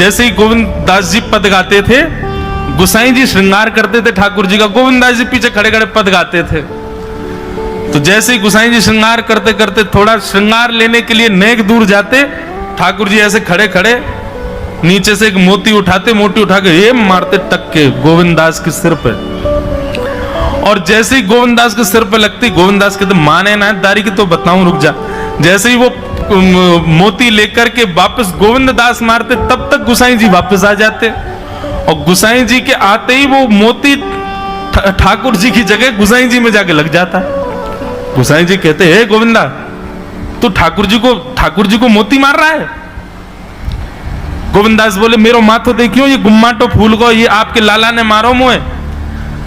जैसे ही गोविंद दास जी पद गाते थे, गोसाई जी श्रृंगार करते थे ठाकुर जी का, गोविंद दास जी पीछे खड़े खड़े पद गाते थे। तो जैसे ही गोसाई जी श्रृंगार करते करते थोड़ा श्रृंगार लेने के लिए नेक दूर जाते, ठाकुर जी ऐसे खड़े खड़े नीचे से एक मोती उठाते, मोती उठा के ये मारते टक के गोविंद दास के सिर पे। और जैसे ही गोविंद दास के सिर पे लगती, गोविंद दास कहते माने ना दारी की तो बताऊं, रुक जा। जैसे ही वो मोती लेकर के वापस गोविंद दास मारते, तब तक गोसाई जी वापस आ जाते। और गोसाई जी के आते ही वो मोती ठाकुर जी की जगह गोसाई जी में जाके लग जाता। गोसाई जी कहते हे गोविंदा, तू ठाकुर जी को मोती मार रहा है? गोविंद दास बोले मेरो माथो देखियो, ये गुम्माटो फूल को ये आपके लाला ने मारो मुझे।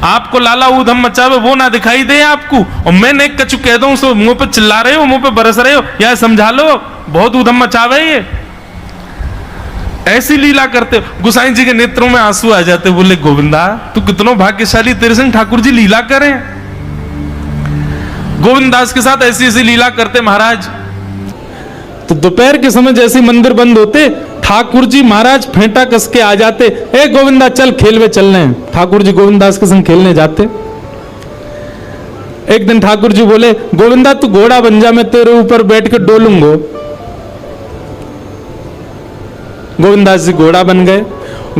आपको लाला ऊधम मचावे वो ना दिखाई दे आपको, और मैं नेक कछु कह दूं सो मुंह पे चिल्ला रहे हो, मुंह पे बरस रहे हो, या समझा लो बहुत ऊधम मचावे ये। ऐसी लीला करते। गोसाई जी के नेत्रों में आंसू आ जाते, बोले गोविंदा तू कितनो भाग्यशाली, तेरे संग ठाकुर जी लीला करें। गोविंद दास के साथ ऐसी ऐसी लीला करते महाराज। तो दोपहर के समय जैसे मंदिर बंद होते, ठाकुर जी महाराज फेंटा कस के आ जाते, ए गोविंदा चल खेल में चलने। ठाकुर जी गोविंद दास के संग खेलने जाते। एक दिन ठाकुर जी बोले गोविंदा तू घोड़ा बन जा, मैं तेरे ऊपर बैठ के डोलूंगा। गोविंद दास जी घोड़ा बन गए।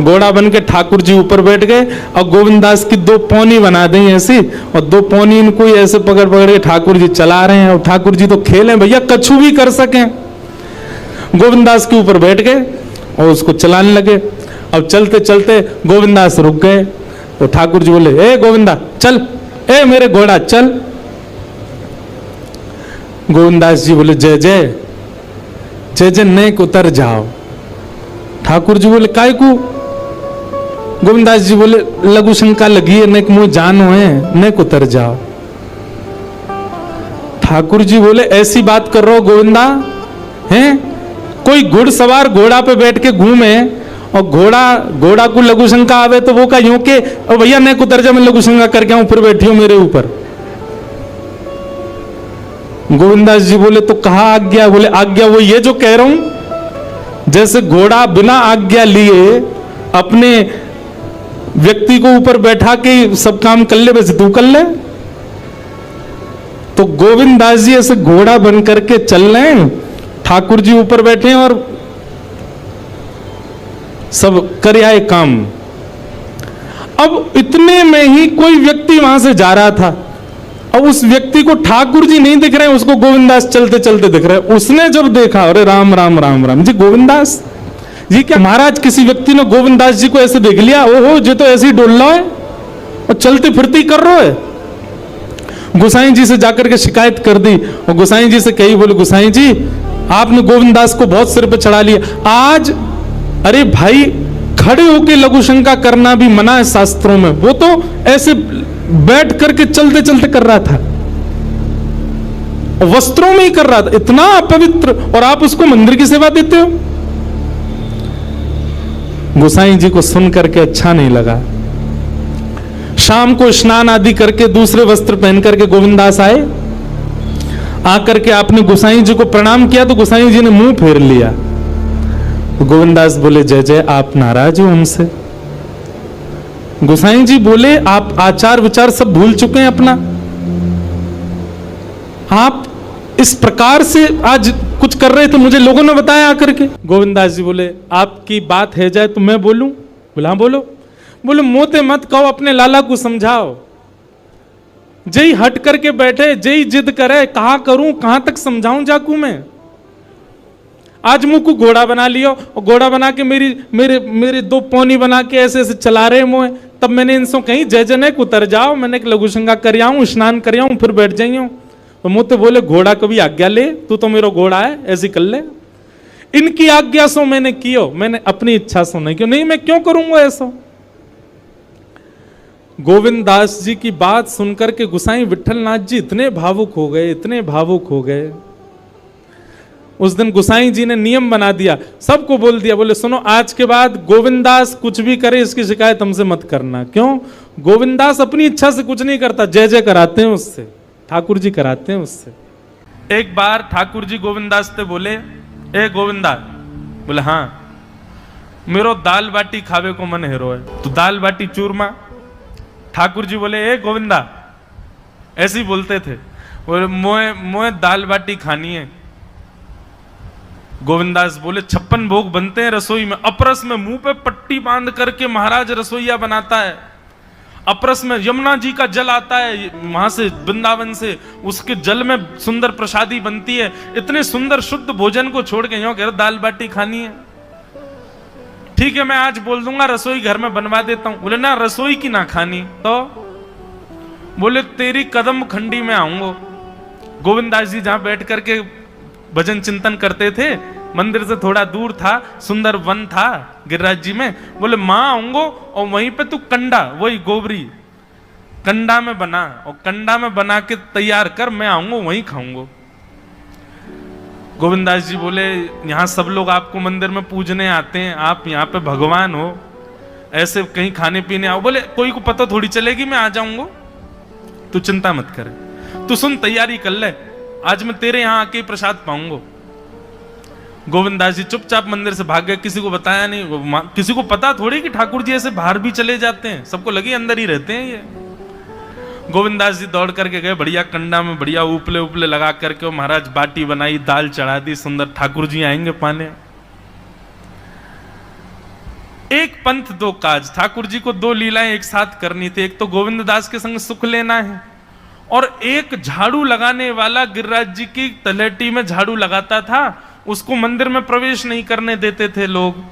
घोड़ा बन के ठाकुर जी ऊपर बैठ गए, और गोविंद दास की दो पौनी बना दी ऐसी, और दो पौनी इनको ऐसे पकड़ पकड़ के ठाकुर जी चला रहे हैं। और ठाकुर जी तो खेले भैया, कछु भी कर सकें। गोविंद दास के ऊपर बैठ गए और उसको चलाने लगे। अब चलते चलते गोविंद दास रुक गए, तो ठाकुर जी बोले ए गोविंदा चल, ए मेरे घोड़ा चल। गोविंद दास जी बोले जय जय जय जय, नेक उतर जाओ। ठाकुर जी बोले काय को? गोविंद दास जी बोले लघु शंका लगी है, नेक मुंह जानो है, नेक उतर जाओ। ठाकुर जी बोले ऐसी बात कर रहे हो गोविंदा हैं? कोई घुड़सवार घोड़ा पे बैठ के घूमे और घोड़ा को लघु शंका आवे तो वो का यूं के भैया नेक उतर जा, मैं लघु शंका करके आऊं, फिर बैठी हो मेरे ऊपर। गोविंद दास जी बोले तो कहा आज्ञा? बोले आज्ञा वो ये जो कह रहा हूं, जैसे घोड़ा बिना आज्ञा लिए अपने व्यक्ति को ऊपर बैठा के सब काम कर ले, वैसे तू कर ले। तो गोविंद दास जी ऐसे घोड़ा बन करके चल रहे हैं, ठाकुर जी ऊपर बैठे हैं और सब कर आए काम। अब इतने में ही कोई व्यक्ति वहां से जा रहा था, अब उस व्यक्ति को ठाकुर जी नहीं दिख रहे हैं, उसको गोविंद दास चलते चलते दिख रहे हैं। उसने जब देखा अरे राम राम राम राम जी, गोविंद दास जी क्या महाराज? किसी व्यक्ति ने गोविंद दास जी को ऐसे देख लिया, ओहो जी तो ऐसे ही डोल रहा है और चलती फिरती कर रहा है। गोसाई जी से जाकर के शिकायत कर दी, और गोसाई जी से कही, बोले गोसाई जी आपने गोविंद दास को बहुत सिर पे चढ़ा लिया आज। अरे भाई खड़े होके लघु शंका करना भी मना है शास्त्रों में, वो तो ऐसे बैठ करके चलते चलते कर रहा था, वस्त्रों में ही कर रहा था, इतना अपवित्र, और आप उसको मंदिर की सेवा देते हो। गोसाई जी को सुन करके अच्छा नहीं लगा। शाम को स्नान आदि करके दूसरे वस्त्र पहन करके गोविंद दास आए। आकर के आपने गोसाई जी को प्रणाम किया तो गोसाई जी ने मुंह फेर लिया। तो गोविंद दास बोले जय जय, आप नाराज हो हमसे? गोसाई जी बोले आप आचार विचार सब भूल चुके हैं अपना, आप इस प्रकार से आज कुछ कर रहे थे, मुझे लोगों ने बताया आकर के। गोविंद दास जी बोले आपकी बात है जाए तो मैं बोलूं? बोला हाँ बोलो। बोले मोते मत कहो, अपने लाला को समझाओ। जय हट करके बैठे, जय जिद करे, कहां करूं कहां तक समझाऊं जाकू मैं? आज मुंह को घोड़ा बना लियो, और घोड़ा बना के मेरे दो पौनी बना के ऐसे ऐसे चला रहे मुंह। तब मैंने इनसे कहीं जय जय नेक उतर जाओ, मैंने एक लघु शंका कर आऊं, स्नान कर आऊं, फिर बैठ जाइयो। तो मुझे बोले घोड़ा कभी आज्ञा ले, तू तो मेरा घोड़ा है, ऐसी कर ले। इनकी आज्ञा सो मैंने कियो, मैंने अपनी इच्छा सो नहीं क्यों? नहीं मैं क्यों करूंगा ऐसा? गोविंद दास जी की बात सुनकर के गोसाई विठलनाथ जी इतने भावुक हो गए, इतने भावुक हो गए। उस दिन गोसाई जी ने नियम बना दिया, सबको बोल दिया, बोले सुनो आज के बाद गोविंद दास कुछ भी करे इसकी शिकायत हमसे मत करना। क्यों? गोविंद दास अपनी इच्छा से कुछ नहीं करता, जय जय कराते हैं उससे, ठाकुर जी कराते हैं उससे। एक बार ठाकुर जी गोविंद दास से बोले ए गोविंदा, बोले हाँ। मेरो दाल बाटी खावे को मन हेरो है। तो दाल बाटी चूरमा। ठाकुर जी बोले ए गोविंदा, ऐसे ही बोलते थे, बोले मोए दाल बाटी खानी है। गोविंदास बोले 56 भोग बनते हैं रसोई में। अपरस में मुंह पे पट्टी बांध करके महाराज रसोईया बनाता है। अपरस में यमुना जी का जल आता है वहां से, वृंदावन से, उसके जल में सुंदर प्रसादी बनती है। इतने सुंदर शुद्ध भोजन को छोड़ के यूं कह रहे दाल बाटी खानी है। ठीक है, मैं आज बोल दूंगा रसोई घर में बनवा देता हूं। बोले ना, रसोई की ना खानी। तो बोले तेरी कदम खंडी में आऊंगा। गोविंदास जी जहां बैठ करके भजन चिंतन करते थे, मंदिर से थोड़ा दूर था, सुंदर वन था गिरिराज जी में। बोले मां आऊंगो और वहीं पे तू कंडा, वही गोबरी कंडा में बना, और कंडा में बना के तैयार कर, मैं आऊंगा वहीं खाऊंगा। गोविंदास जी बोले यहां सब लोग आपको मंदिर में पूजने आते हैं, आप यहाँ पे भगवान हो, ऐसे कहीं खाने पीने आओ। बोले कोई को पता थोड़ी चलेगी, मैं आ जाऊंगा, तू चिंता मत करे, तू सुन तैयारी कर ले, आज मैं तेरे यहां आके प्रसाद पाऊंगा। गोविंदास जी चुपचाप मंदिर से भाग गए, किसी को बताया नहीं। किसी को पता थोड़ी कि ठाकुर जी ऐसे बाहर भी चले जाते हैं, सबको लगी अंदर ही रहते हैं ये। गोविंदास जी दौड़ करके गए, बढ़िया कंडा में बढ़िया उपले उपले लगा करके महाराज बाटी बनाई, दाल चढ़ा दी, सुंदर। ठाकुर जी आएंगे पाने। एक पंथ दो काज, ठाकुर जी को 2 लीलाएं एक साथ करनी थी। एक तो गोविंद दास के संग सुख लेना है, और एक झाड़ू लगाने वाला गिरिराज जी की तलहटी में झाड़ू लगाता था, उसको मंदिर में प्रवेश नहीं करने देते थे लोग।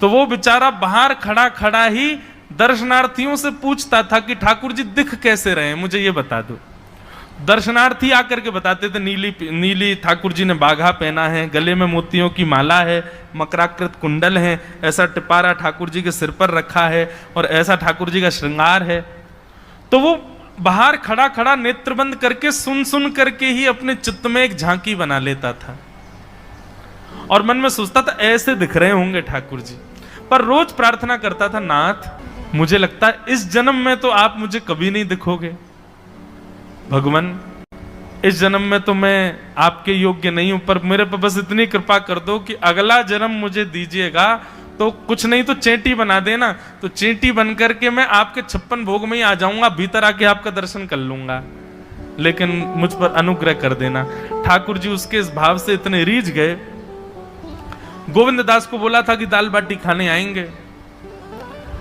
तो वो बेचारा बाहर खड़ा खड़ा ही दर्शनार्थियों से पूछता था कि ठाकुर जी दिख कैसे रहे, मुझे ये बता दो। दर्शनार्थी आकर के बताते थे नीली ठाकुर जी ने बाघा पहना है, गले में मोतियों की माला है, मकराकृत कुंडल है, ऐसा टिपारा ठाकुर जी के सिर पर रखा है, और ऐसा ठाकुर जी का श्रृंगार है। तो वो बाहर खड़ा खड़ा नेत्र बंद करके सुन सुन करके ही अपने चित्त में एक झांकी बना लेता था, और मन में सोचता था ऐसे दिख रहे होंगे ठाकुर जी। पर रोज प्रार्थना करता था, नाथ मुझे लगता है इस जन्म में तो आप मुझे कभी नहीं दिखोगे, भगवान इस जन्म में तो मैं आपके योग्य नहीं हूं, पर मेरे पर बस इतनी कृपा कर दो कि अगला जन्म मुझे दीजिएगा, तो कुछ नहीं तो चेंटी बना देना, तो चेंटी बन करके मैं आपके 56 भोग में ही आ जाऊंगा, भीतर आके आपका दर्शन कर लूंगा, लेकिन मुझ पर अनुग्रह कर देना। ठाकुर जी उसके इस भाव से इतने रीझ गए। गोविंद दास को बोला था कि दाल बाटी खाने आएंगे,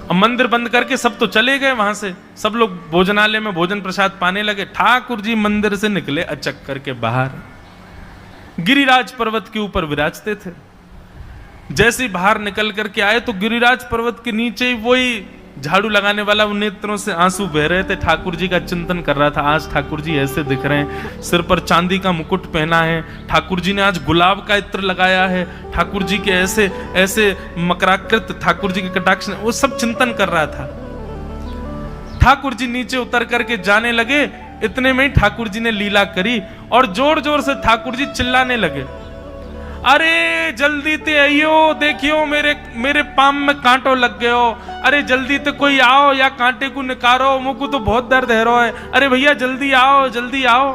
अब मंदिर बंद करके सब तो चले गए वहां से, सब लोग भोजनालय में भोजन प्रसाद पाने लगे। ठाकुर जी मंदिर से निकले अचक करके बाहर, गिरिराज पर्वत के ऊपर विराजते थे। जैसे ही बाहर निकल करके आए तो गिरिराज पर्वत के नीचे ही वही झाड़ू लगाने वाला, उन नेत्रों से आंसू बह रहे थे। ठाकुर जी का चिंतन कर रहा था, आज ठाकुर जी ऐसे दिख रहे हैं, सिर पर चांदी का मुकुट पहना है, ठाकुर जी ने आज गुलाब का इत्र लगाया है, ठाकुर जी के ऐसे ऐसे मकराकृत ठाकुर जी के कटाक्ष, वो सब चिंतन कर रहा था। ठाकुर जी नीचे उतर करके जाने लगे, इतने में ही ठाकुर जी ने लीला करी और जोर जोर से ठाकुर जी चिल्लाने लगे, अरे जल्दी ते आइयो, देखियो मेरे पाम में कांटो लग गयो, अरे जल्दी ते कोई आओ या कांटे को निकारो, मुझको तो बहुत दर्द है रो है, अरे भैया जल्दी आओ जल्दी आओ।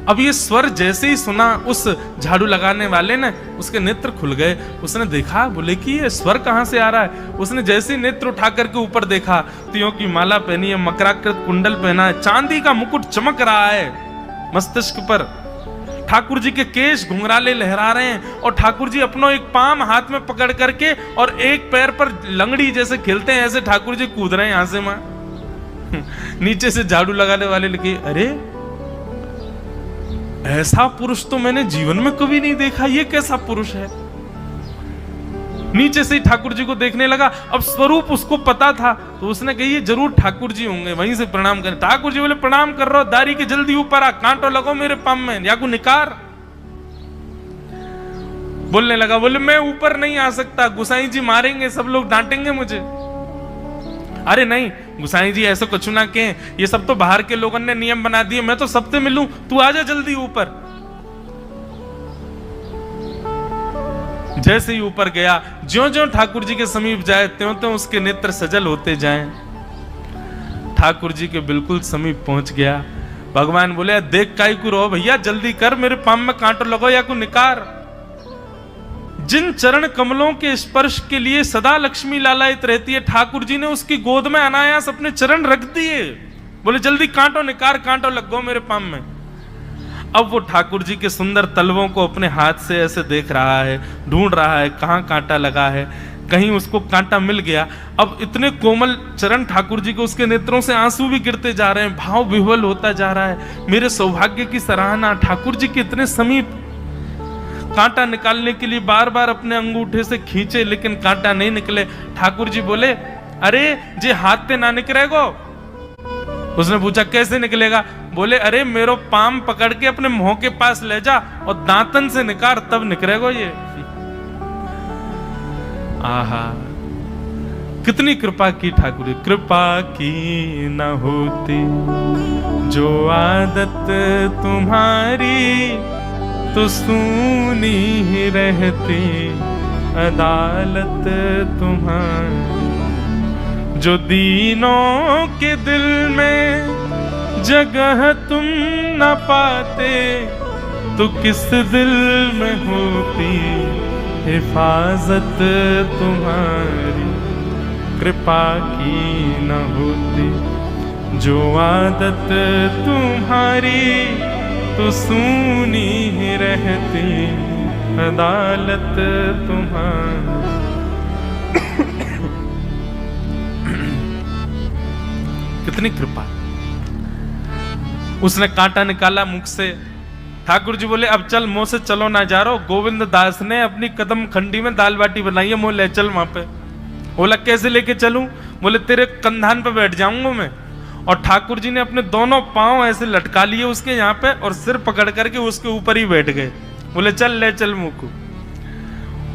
अब ये स्वर जैसे ही सुना उस झाड़ू लगाने वाले ने, उसके नेत्र खुल गए। उसने देखा, बोले कि ये स्वर कहां से आ रहा है। उसने जैसे ही नेत्र उठा करके ऊपर देखा, तियों की माला पहनी है, मकराकृत कुंडल पहना है, चांदी का मुकुट चमक रहा है मस्तिष्क पर, ठाकुर जी के केश घुंघराले लहरा रहे हैं, और ठाकुर जी अपना एक पाम हाथ में पकड़ करके और एक पैर पर लंगड़ी जैसे खेलते हैं, ऐसे ठाकुर जी कूद रहे हैं यहां से मां। नीचे से झाड़ू लगाने वाले लिखे, अरे ऐसा पुरुष तो मैंने जीवन में कभी नहीं देखा, ये कैसा पुरुष है। नीचे से ही ठाकुर जी को देखने लगा। अब स्वरूप उसको पता था, तो उसने कही ये जरूर ठाकुर जी होंगे, वहीं से प्रणाम करें। ठाकुर जी बोले प्रणाम कर रहा हूं, दारी के जल्दी ऊपर आ, कांटो लगो मेरे पाम में, या को निकार। बोलने लगा, बोले मैं ऊपर नहीं आ सकता, गुसाई जी मारेंगे, सब लोग डांटेंगे मुझे। अरे नहीं गुसाई जी ऐसा कुछ ना कहें, ये सब तो बाहर के लोगों ने नियम बना दिए, मैं तो सबसे मिलूं, तू आजा जल्दी ऊपर। जैसे ही ऊपर गया, ज्यों-ज्यों ठाकुर जी के समीप जाए, त्यों-त्यों उसके नेत्र सजल होते जाएं। ठाकुर जी के बिल्कुल समीप पहुंच गया। भगवान बोले, देख काई को रो भैया, जल्दी कर, मेरे पाम में कांटो लगो या को निकार। जिन चरण कमलों के स्पर्श के लिए सदा लक्ष्मी लालायित रहती है, ठाकुर जी ने उसकी गोद में अनायास अपने चरण रख दिए। बोले जल्दी कांटो निकार, कांटो लग गो मेरे पाम में। अब वो ठाकुर जी के सुंदर तलवों को अपने हाथ से ऐसे देख रहा है, ढूंढ रहा है कहाँ कांटा लगा है, कहीं उसको कांटा मिल गया। अब इतने कोमल चरण ठाकुर जी के, उसके नेत्रों से आंसू भी गिरते जा रहे हैं, भाव विह्वल होता जा रहा है। मेरे सौभाग्य की सराहना, ठाकुर जी के इतने समीप। कांटा निकालने के लिए बार बार अपने अंगूठे से खींचे, लेकिन कांटा नहीं निकले। ठाकुर जी बोले अरे जे हाथ ते ना निकलेगो। उसने पूछा कैसे निकलेगा? बोले अरे मेरो पाम पकड़ के अपने मुंह के पास ले जा और दांतन से निकाल, तब निकलेगो ये। आहा, कितनी कृपा की ठाकुर जी। कृपा की न होती जो आदत तुम्हारी, तो सूनी ही रहती अदालत तुम्हारी। जो दीनों के दिल में जगह तुम न पाते, तो किस दिल में होती हिफाजत तुम्हारी। कृपा की न होती जो आदत तुम्हारी, तो सूनी ही रहती अदालत तुम्हारी। कितनी कृपा। उसने कांटा निकाला मुख से। ठाकुर जी बोले अब चल, मुंह से चलो ना जा रहो। गोविंद दास ने अपनी कदम खंडी में दाल बाटी बनाई है, मुंह ले चल वहां पे। बोला कैसे लेके चलूं? बोले तेरे कंधान पे बैठ जाऊंगा मैं। और ठाकुर जी ने अपने दोनों पांव ऐसे लटका लिए उसके यहाँ पे, और सिर पकड़ करके उसके ऊपर ही बैठ गए। बोले चल ले चल मुंह को।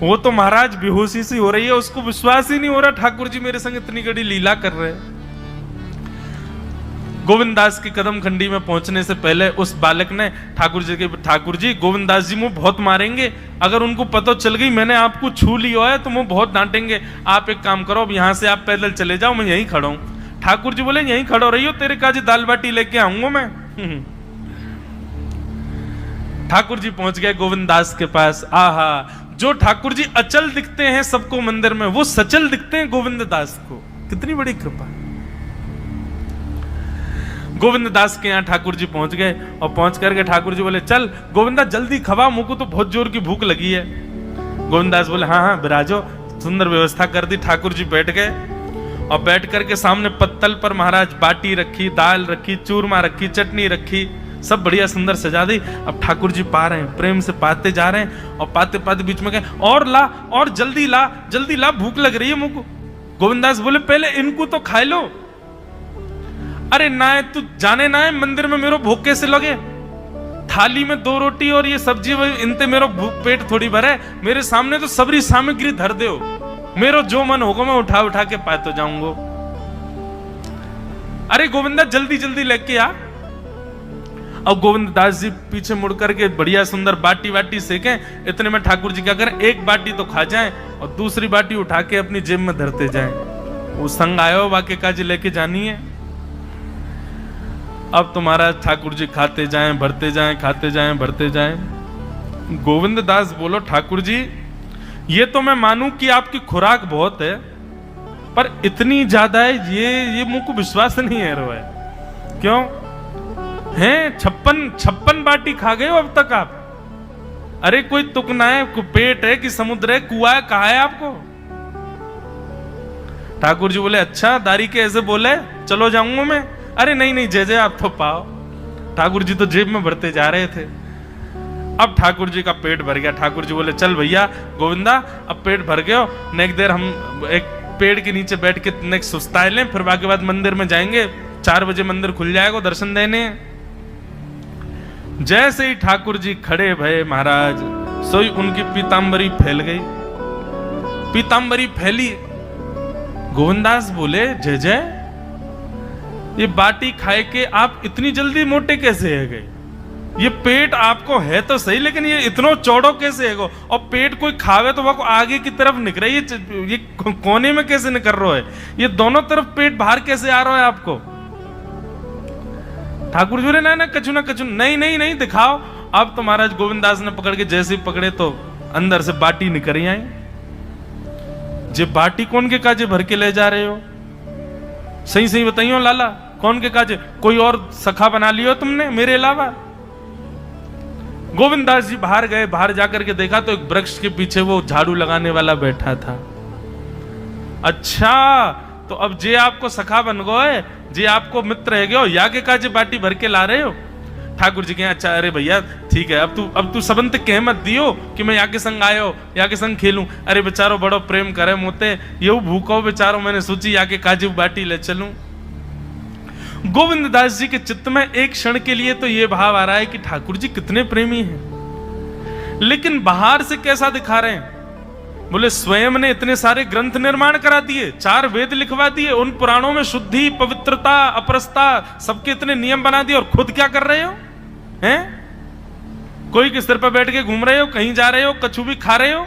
वो तो महाराज बेहोशी सी हो रही है, उसको विश्वास ही नहीं हो रहा ठाकुर जी मेरे संग इतनी बड़ी लीला कर रहे हैं। गोविंद दास की कदम खंडी में पहुंचने से पहले उस बालक ने ठाकुर जी गोविंद दास जी मुझे बहुत मारेंगे, अगर उनको पता चल गई मैंने आपको छू लिया है तो मुझे बहुत डांटेंगे। आप एक काम करो, अब यहां से आप पैदल चले जाओ, मैं यहीं खड़ा हूं। ठाकुर जी बोले यहीं खड़ो रही हो, तेरे काजी दाल बाटी लेके आऊंगा मैं। ठाकुर जी पहुंच गए गोविंद दास के पास। आहा, जो ठाकुर जी अचल दिखते हैं सबको मंदिर में, वो सचल दिखते हैं गोविंद दास को। कितनी बड़ी कृपा। गोविंद दास के यहाँ ठाकुर जी पहुंच गए, और पहुंच करके ठाकुर जी बोले चल गोविंदा जल्दी खवा, मुझको तो बहुत जोर की भूख लगी है। गोविंद दास बोले हाँ हाँ बिराजो। सुंदर व्यवस्था कर दी। ठाकुर जी बैठ गए, और बैठ करके सामने पत्तल पर महाराज बाटी रखी, दाल रखी, चूरमा रखी, चटनी रखी, सब बढ़िया सुंदर सजा दी। अब ठाकुर जी पा रहे हैं, प्रेम से पाते जा रहे हैं, और पाते पाते बीच में गए और ला, और जल्दी ला, भूख लग रही है मुझको। गोविंद दास बोले पहले इनको तो खा लो। अरे ना है तू जाने ना है मंदिर में मेरो भूख कैसे लगे? थाली में 2 रोटी और ये सब्जी, इनते मेरो भूख पेट थोड़ी भरे। मेरे सामने तो सबरी सामग्री धर दो, मेरो जो मन होगा मैं उठा उठा के पाते जाऊंगा। अरे गोविंदा जल्दी जल्दी लेके आ। अब गोविंद दास जी पीछे मुड़ करके बढ़िया सुंदर बाटी वाटी सेके। इतने में ठाकुर जी क्या करें, एक बाटी तो खा जाएं और दूसरी बाटी उठा के अपनी जेब में धरते जाएं। वो संग आयो वाके काजी लेके जानी है। अब तो महाराज ठाकुर जी खाते जाएं, भरते जाएं, खाते जाएं, भरते जाएं। गोविंद दास बोलो ठाकुर जी ये तो मैं मानूं कि आपकी खुराक बहुत है, पर इतनी ज्यादा है ये मुझको विश्वास नहीं है रो है। क्यों हैं 56 बाटी खा गए हो अब तक आप? अरे कोई तुकना है, कोई पेट है कि समुद्र है, कुआ है, कहा है आपको? ठाकुर जी बोले अच्छा दारी के ऐसे बोले, चलो जाऊंगा मैं। अरे नहीं जय आप तो पाओ। ठाकुर जी तो जेब में भरते जा रहे थे। अब ठाकुर जी का पेट भर गया। ठाकुर जी बोले चल भैया गोविंदा अब पेट भर गया, नेक देर हम एक पेड़ के नीचे बैठ के नेक सुस्ताए लें, फिर बाकी बाद मंदिर में जाएंगे। 4 बजे मंदिर खुल जाएगा दर्शन देने। जैसे ही ठाकुर जी खड़े भये महाराज, सोई उनकी पीतांबरी फैल गई। पीतांबरी फैली। गोविंदास बोले जय जय, ये बाटी खाए के आप इतनी जल्दी मोटे कैसे है गए? ये पेट आपको है तो सही, लेकिन ये इतना चौड़ो कैसे है गो? और पेट कोई खावे तो वो आगे की तरफ निकल रही है, ये कोने में कैसे निकल रहा है? ये दोनों तरफ पेट बाहर कैसे आ रहा है आपको? ठाकुर जी ने ना कछु नहीं दिखाओ। अब तो महाराज गोविंद दास ने पकड़ के जैसे ही पकड़े तो अंदर से बाटी निकल आई। जे बाटी कौन के काजे भर के ले जा रहे हो? सही सही बताइयो लाला, कौन के काजे? कोई और सखा बना लियो तुमने मेरे अलावा? गोविंददास जी बाहर गए, बाहर जाकर के देखा तो एक वृक्ष के पीछे वो झाड़ू लगाने वाला बैठा था। अच्छा, तो अब जे आपको सखा बन गए, जे आपको मित्र है गयो, या के काजे बाटी भर के ला रहे हो? ठाकुर जी कहे अच्छा, अरे भैया ठीक है, अब तू सबंत कह मत दियो कि मैं या के संग आयो, या के संग खेलूं। अरे बेचारो बड़ो प्रेम करे मोते, ये भूखो बेचारो, मैंने सोची या के काजे बाटी ले चलूं। गोविंददास जी के चित्त में एक क्षण के लिए तो ये भाव आ रहा है कि ठाकुर जी कितने प्रेमी हैं, लेकिन बाहर से कैसा दिखा रहे हैं? बोले स्वयं ने इतने सारे ग्रंथ निर्माण करा दिए, 4 वेद लिखवा दिए, उन पुराणों में शुद्धि, पवित्रता, अपरसता, सबके इतने नियम बना दिए, और खुद क्या कर रहे हो? हैं? कोई के सिर पर बैठ के घूम रहे हो, कहीं जा रहे हो, कछु भी खा रहे हो?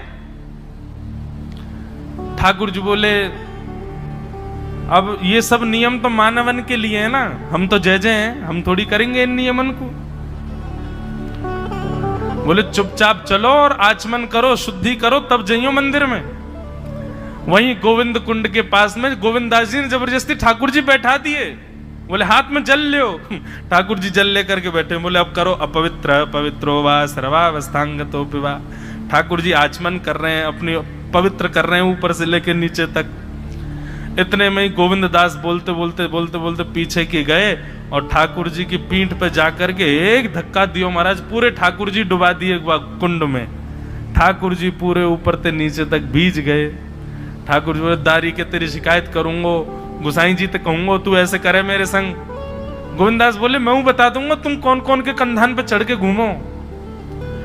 ठाकुर जी बोले अब ये सब नियम तो मानवन के लिए है ना, हम तो जय जय हैं, हम थोड़ी करेंगे इन नियमन को। बोले चुपचाप चलो और आचमन करो, शुद्धि करो, तब जाइयो मंदिर में। वहीं गोविंद कुंड के पास में गोविंददास जी ने जबरदस्ती ठाकुर जी बैठा दिए। बोले हाथ में जल लो। ठाकुर जी जल लेकर के बैठे, बोले अब करो अपवित्र पवित्रो वा सर्वावस्थांगतो पिवा। ठाकुर जी आचमन कर रहे हैं, अपनी पवित्र कर रहे हैं ऊपर से लेकर नीचे तक। इतने में ही गोविंददास बोलते बोलते बोलते बोलते पीछे के गए और ठाकुर जी की पीठ पे जाकर के एक धक्का दियो महाराज, पूरे ठाकुर जी डुबा दिए कुंड में। ठाकुर जी पूरे ऊपर से नीचे तक भीज गए। ठाकुर जी बोले दारी के तेरी शिकायत करूंगो, गुसाई जी तो कहूंगो तू ऐसे करे मेरे संग। गोविंददास बोले मैं बता दूंगा तुम कौन कौन के कंधान पे चढ़ के घूमो।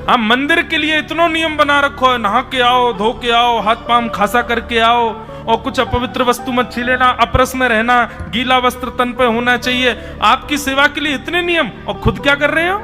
हाँ, मंदिर के लिए इतना नियम बना रखो है, नहा के आओ, धो के आओ, हाथ पांव खासा करके आओ, और कुछ अपवित्र वस्तु मत छीलेना, अपरस में रहना, गीला वस्त्र तन पे होना चाहिए। आपकी सेवा के लिए इतने नियम, और खुद क्या कर रहे हो?